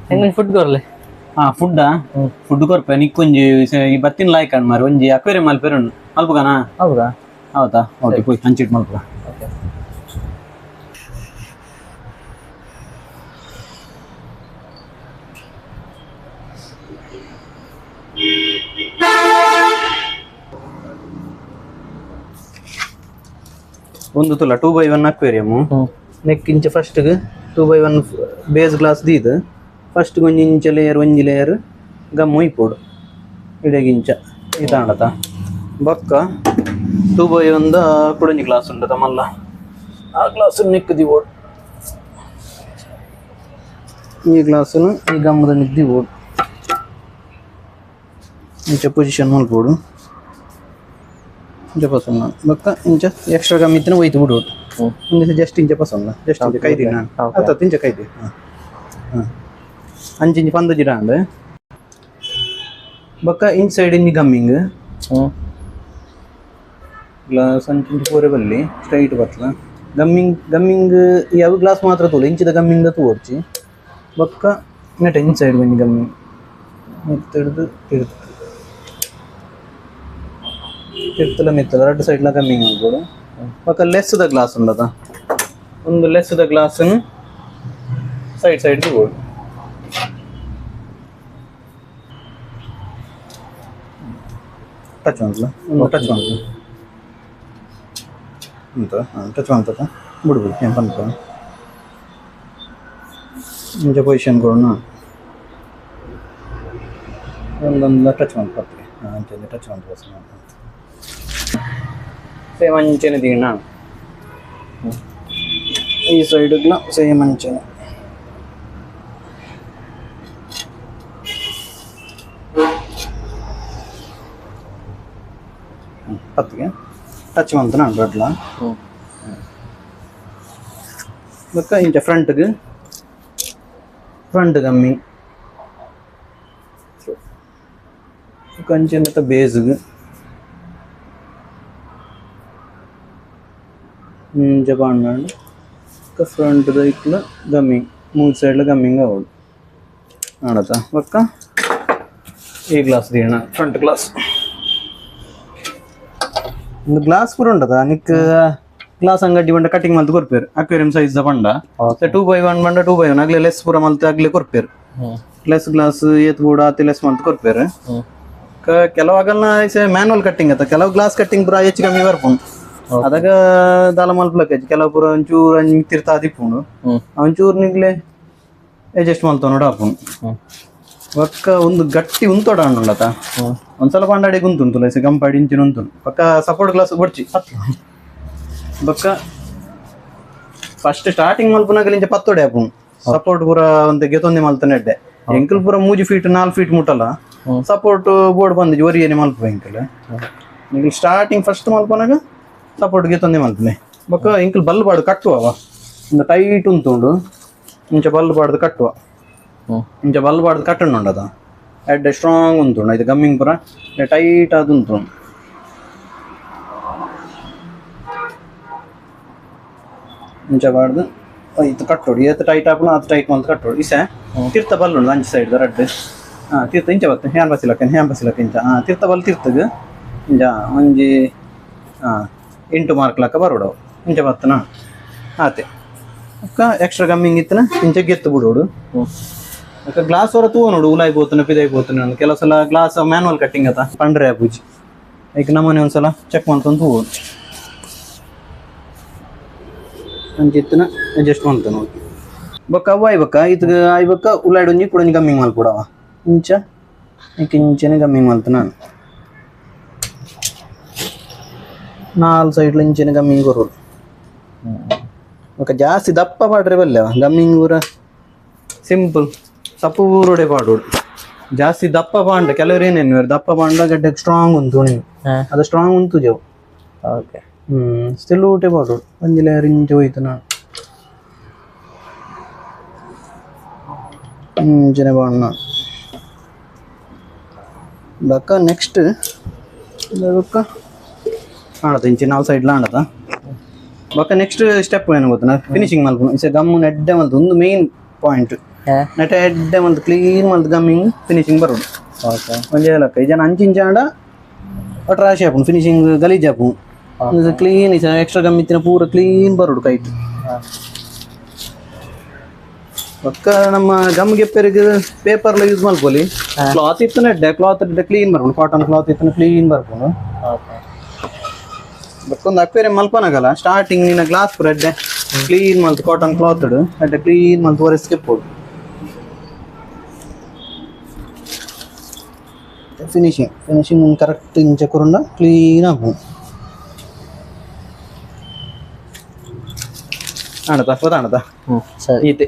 ಹೆಂಗ್ food ಕೊರ್ಲೆ food food ಕೊರ್ಪೆ ನಿಕ್ಕೊಂಜಿ ಈ ಬತ್ತಿನ ಲಾಯ್ಕ್ ಅಣ್ಣ ಮಾರು ಒಂಜಿ ಅಕ್ವೇರಿಯಂ ಮಲ್ಪೆರು ಮಲ್ಪುಗಾನ ಹೌದಾ ಹೌದಾ ಓಕೆ ಪೋಯ್ ಹಂಚಿಟ್ ಮಲ್ಪುಗ ಒಂದು ತುಲ 2x1 ಅಕ್ವೇರಿಯಂ ನೆಕ್ ಇಂಚ ಫಸ್ಟ್ 2x1 ಬೇಸ್ ಗ್ಲಾಸ್ ದೀದ್ ಫಸ್ಟ್ ಒಂಜಿ ಇಂಚ ಲೇಯರ್ ಒಂಜಿ ಲೇಯರ್ ಗಮ್ಮು ಇಪ್ಪೋಡು ಇಡಗಿಂಚ ಇದಾಂಡತ ಬೊಕ್ಕ 2x1 ಕುಡಂಜಿ ಗ್ಲಾಸ್ ಉಂಡತ ಮಲ್ಲ ಆ ಗ್ಲಾಸ್ ನೆಕ್ ದಿವೋಡು ಈ ಗ್ಲಾಸ್ ಈ ಗಮ್ಮದ ನೆಕ್ ದಿವೋಡು ಇಂಚ ಪೊಸಿಷನ್ ಮಲ್ಪೋಡು ಇಂಚ ಪಸಂದ ಬೊಕ್ಕ ಇಂಚ ಎಕ್ಸ್ಟ್ರಾ ಗಮ್ ಇತ್ತಿನ ಒಯ್ತು ಬಿಡೋಡು ಇಂಚ ಜಸ್ಟ್ ಇಂಚ ಪಸಂದ ಜಸ್ಟ್ ಇಂಚ ಕೈದಿ ನಾನು ಅತ್ತ ಇಂಚ ಕೈದಿ ಅಂಚಿಂಚ ಪಂದು ಜಿಡಾಂಡ್ ಬೊಕ್ಕ ಇನ್ಸೈಡ್ ಇಂಜಿ ಗಮ್ಮಿಂಗ್ ಗ್ಲಾಸ್ ಅಂಚಿಂಚ ಪೂರೆ ಬಲ್ಲಿ ಸ್ಟ್ರೈಟ್ ಬತ್ಲ ಗಮ್ಮಿಂಗ್ ಯಾವ ಗ್ಲಾಸ್ ಮಾತ್ರ ತೋಲು ಇಂಚಿದ ಗಮ್ಮಿಂಗ್ ತೋರ್ಚಿ ಬೊಕ್ಕ ನೆಟ ಇನ್ಸೈಡ್ ಬಂದು ಗಮ್ಮಿಂಗ್ ಮೆತ್ತಡ್ದು ತಿರ್ತಲ ಮೆತ್ತದ ಎರಡು ಸೈಡ್ಲ ಗಮ್ಮಿಂಗ್ ಮಾಡ್ಬೋದು ಬೊಕ್ಕ ಲೆಸ್ದ ಗ್ಲಾಸ್ ಉಂಡದ ಒಂದು ಲೆಸ್ದ ಗ್ಲಾಸನ್ನು ಸೈಡ್ ತಗೋಡು ಟಚ್ ಮಾಡ್ಲ ಟಚ್ ಮಾಡ್ಲ ಅಂತ ಟಚ್ ಮಾಡ್ತದ ಬಿಡ್ಬೋದು ಏನು ಬಂತ ಇಂಚ ಪೊಸಿಷನ್ ಕೊಡೋಣ ಒಂದೊಂದು ಟಚ್ ಮಾಡ್ಕೊಡ್ತೀವಿ ಅಂಚೆ ಟಚ್ ಮಾಡ್ಬೋದು ಸೇಮ್ ಅಂಚೆನೆ ದಿನ ಈ ಸೈಡ್ಗ್ಲ ಸೇಮ್ ಅಂಚೆನೆ ಹತ್ತಿಗೆ ಟಚ್ ಮಾಡ್ತಾನೆ ಅಡ್ಲ ಬೊಕ್ಕ ಇಂಚ ಫ್ರಂಟ್ ಗಮ್ಮಿ ಕಂಚೆ ಬೇಸ್ಗೆ ಇಂಚ ಬಾಂಡ್ ಫ್ರಂಟ್ ಇಟ್ಲ ಗಮ್ಮಿಂಗ್ 3 ಸೈಡ್ಲ ಗಮ್ಮಿಂಗ್ ಅವಳು ಆಡತ್ತ ಬೊಕ್ಕ ಈ ಗ್ಲಾಸ್ ದೀಣ ಫ್ರಂಟ್ ಗ್ಲಾಸ್ ಒಂದು ಗ್ಲಾಸ್ ಪೂರ ಉಂಟದ ನಿಕ್ ಗ್ಲಾಸ್ ಅಂಗಡಿ ಬಂಡ ಕಟಿಂಗ್ ಮಲ್ತು ಕೊರ್ಪೇರು ಅಕ್ವೇರಿಯಂ ಸೈಜ್ ದ ಬಂಡ 2x1 ಬಂಡ 2x1 ಆಗ್ಲೇ ಲೆಸ್ ಪೂರ ಮಲ್ತು ಆಗ್ಲೇ ಕೊರ್ಪೇರು ಲೆಸ್ ಗ್ಲಾಸ್ ಏತ್ ಕೂಡ ಅತಿ ಲೆಸ್ ಮಲ್ತು ಕೊರ್ಪೇರು ಕೆಲವಾಗಲ್ಲ ಮ್ಯಾನುವಲ್ ಕಟ್ಟಿಂಗ್ ಅತ್ತ ಕೆಲವು ಗ್ಲಾಸ್ ಕಟ್ಟಿಂಗ್ ಪೂರ ಹೆಚ್ಚು ಕಮ್ಮಿ ಬರ್ಪುಂಡು ಅದಾಗ ದಾಲ ಮಲ್ಪಲಕ್ಕ ಕೆಲವು ಪೂರ ಒಂಚೂರು ತಿರ್ತಾ ದಿಪ್ಪುಂಡು ಒಂಚೂರು ನಿಗ್ಲೆ ಅಡ್ಜಸ್ಟ್ ಮಲ್ತು ನೋಡ ಹಾಪುಂಡು ಒಕ್ಕ ಒಂದು ಗಟ್ಟಿ ಉಂತೋಡ ಉಂಡತ ಒಂದ್ಸಲ ಪಾಂಡಾಡಿ ಕುಂತುಂಟು ಲೈಸ್ ಗಂಪಾಡಿ ಇಂಚಿನ ಉಂಟು ಪಕ್ಕ ಸಪೋರ್ಟ್ ಗ್ಲಾಸ್ ಬಡ್ಚಿ ಬೊಕ್ಕ ಫಸ್ಟ್ ಸ್ಟಾರ್ಟಿಂಗ್ ಮಲ್ಪನಾಗಲಿಂಚ ಪತ್ತೋಡೆ ಆಪುಂಡು ಸಪೋರ್ಟ್ ಪೂರ ಒಂದು ಗೆತೊಂದೆ ಮಲ್ತನೆ ಎಡ್ಡೆ ಎಂಕಲ್ ಪೂರ 3 ಫೀಟ್ 4 ಫೀಟ್ ಮುಟ್ಟಲ್ಲ ಸಪೋರ್ಟ್ ಬೋರ್ಡ್ ಬಂದಿಜಿ ಒರಿಯೇನೆ ಮಲ್ಪ ಎಂಕಲ್ ನಿಂಗೆ ಸ್ಟಾರ್ಟಿಂಗ್ ಫಸ್ಟ್ ಮಲ್ಪನಾಗ ಸಪೋರ್ಟ್ ಗೆತೊಂದೆ ಮಲ್ಪನೆ ಬೊಕ್ಕ ಎಂಕಲ್ ಬಲ್ ಬಾಡು ಕಟ್ಟುವ ಒಂದು ಟೈಟ್ ಉಂತುಂಡು ಇಂಚ ಬಲ್ ಬಾಡ್ದು ಕಟ್ಟುವ ಇಂಚ ಬಲ್ ಬಾಡ್ದು ಕಟ್ಟಣ ಉಂಡದ ಎಡ್ಡೆ ಸ್ಟ್ರಾಂಗ್ ಉಂತುಂಡು ಇದು ಗಮ್ಮಿಂಗ್ ಪೂರ ಟೈಟ್ ಅದು ಉಂತುಂಡು ಇಂಚ ಬಾಡ್ದು ಇದು ಕಟ್ಟೋಡು ಏತ್ ಟೈಟ್ ಹಾಕೋಣ ಅದು ಟೈಟ್ ಮಂತ್ ಕಟ್ಟೋಡು ಇಸೆ ತಿರ್ತ ಬಲ್ ಉಂಡು ಅಂಚ ಸೈಡ್ ರಡ್ಡು ತೀರ್ಥ ಇಂಚ ಬರ್ತೇನೆ ಹ್ಯಾನ್ ಬಸಿಲಕ್ಕ ಇಂಚ ತೀರ್ಥ ಬಲ್ ತೀರ್ಥಗ ಇಂಚ ಒಂಜಿ 8 ಮಾರ್ಕ್ ಲಕ್ಕ ಬರೋಡು ಇಂಚ ಬರ್ತನ ಆತೆ ಅಕ್ಕ ಎಕ್ಸ್ಟ್ರಾ ಗಮ್ಮಿಂಗ್ ಇತ್ತನ ಇಂಚ ಗೆತ್ತು ಬಿಡೋಡು ಅಕ್ಕ ಗ್ಲಾಸ್ ಹೊರ ತೂ ನೋಡು ಉಲಾಯ್ ಬೋತನ ಪಿದಾಯ್ ಬೋತನ ಕೆಲವು ಸಲ ಗ್ಲಾಸ್ ಮ್ಯಾನುವಲ್ ಕಟ್ಟಿಂಗ್ ಅತ್ತ ಪಂಡ್ರೆ ಪೂಜಿ ಈಗ ನಮ್ಮನೆ ಒಂದ್ಸಲ ಚೆಕ್ ಮಾಡ್ಕೊಂಡು ತೂಗೋಡು ಅಂಚಿತ್ತನ ಅಡ್ಜಸ್ಟ್ ಮಾಡ್ತ ನೋಡಿ ಬೊಕ್ಕ ಅವ ಆಯ್ಬಕ್ಕ ಇದು ಆಯ್ಬಕ್ಕ ಉಳ್ಳಾಡಿ ಒಂಜಿ ಕೂಡ ಗಮ್ಮಿಂಗ್ ಮಲ್ಪುಡವ ಇಂಚ ಇಂಚನೆ ಗಮ್ಮಿಂಗ್ ಮಲ್ತ ನಾನು 4 ಸೈಡ್ಲ ಇಂಚನೆ ಗಮ್ಮಿಂಗ್ ಕೊರೋಡು ಬೊಕ್ಕ ಜಾಸ್ತಿ ದಪ್ಪ ಪಾಡ್ರೆ ಬಲ್ಲೆವ ಗಮ್ಮಿಂಗ್ ಪೂರ ಸಿಂಪಲ್ ಸಪ್ಪು ಊರೋಡೆ ಪಾಡೋಡು ಜಾಸ್ತಿ ದಪ್ಪ ಪಾಂಡ ಕೆಲವ್ರು ಏನೇನು ದಪ್ಪ ಪಾಂಡ ಗಡ್ಡೆ ಸ್ಟ್ರಾಂಗ್ ಉಂಟು ನೀವು ಅದು ಸ್ಟ್ರಾಂಗ್ ಉಂಟು ಜವು ಓಕೆ ಸ್ಟಿಲ್ ಊಟೆ ಪಾಡೋಡು ಒಂಜಿ ಲೇಯರ್ ಇಂಚ ಹೋಯ್ತು ನಾನು ಇಂಚನೆ ಬಾಣ ಬೊಕ್ಕ ನೆಕ್ಸ್ಟ್ ಬೊಕ್ಕ ಆಡತ ಇಂಚೆ 4 ಸೈಡ್ಲ ಆಡತ ಬೊಕ್ಕ ನೆಕ್ಸ್ಟ್ ಸ್ಟೆಪ್ ಏನು ಗೊತ್ತ ಫಿನಿಶಿಂಗ್ ಮಲ್ಪುನು ಇಸ ಗಮ್ಮು ಎಡ್ಡೆ ಮಲ್ತು ಒಂದು ಮೇನ್ ಪಾಯಿಂಟ್ ನೆಟ್ಟೆ ಎಡ್ಡೆ ಮಲ್ತು ಕ್ಲೀನ್ ಮಲ್ತು ಗಮ್ಮಿಂಗ್ ಫಿನಿಶಿಂಗ್ ಬರೋಡು ಒಂಜೆ ಲಕ್ಕ ಈ ಜನ ಅಂಚಿಂಚಾಂಡ ಒಟ್ಟು ರಾಶಿ ಹಾಪುನು ಫಿನಿಶಿಂಗ್ ಗಲೀಜ್ ಹಾಪುನು ಕ್ಲೀನ್ ಎಕ್ಸ್ಟ್ರಾ ಗಮ್ ಇತ್ತಿನ ಪೂರ ಕ್ಲೀನ್ ಬರೋಡು ಕೈಟ್ ಒಕ್ಕ ನಮ್ಮ ಗಮ್ ಗೆಪ್ಪರಿಗೆ ಪೇಪರ್ಲ ಯೂಸ್ ಮಲ್ಪೊಲಿ ಕ್ಲಾತ್ ಇತ್ತು ನೆಡ್ಡೆ ಕ್ಲಾತ್ ಕ್ಲೀನ್ ಬರ್ಬೋದು ಕಾಟನ್ ಕ್ಲಾತ್ ಇತ್ತು ಕ್ಲೀನ್ ಬರ್ಬೋದು ಬಕ್ಕೊಂದು ಅಕ್ವೇರಿಯಂ ಮಲ್ಪನಾಗಲ್ಲ ಸ್ಟಾರ್ಟಿಂಗ್ ನಿನ್ನ ಗ್ಲಾಸ್ ಪೂರ ಎಡ್ಡೆ ಕ್ಲೀನ್ ಮಲ್ತು ಕಾಟನ್ ಕ್ಲಾತ್ ಎಡ್ಡೆ ಕ್ಲೀನ್ ಮಲ್ತು ಒರೆಸ್ಕೆಪ್ಪೋಡು ಫಿನಿಶಿಂಗ್ ಕರೆಕ್ಟ್ ಇಂಚ ಕೊರಂಡ ಕ್ಲೀನ್ ಆಪು ಆಣತ ಆಣತ ಸರಿ ಈತೆ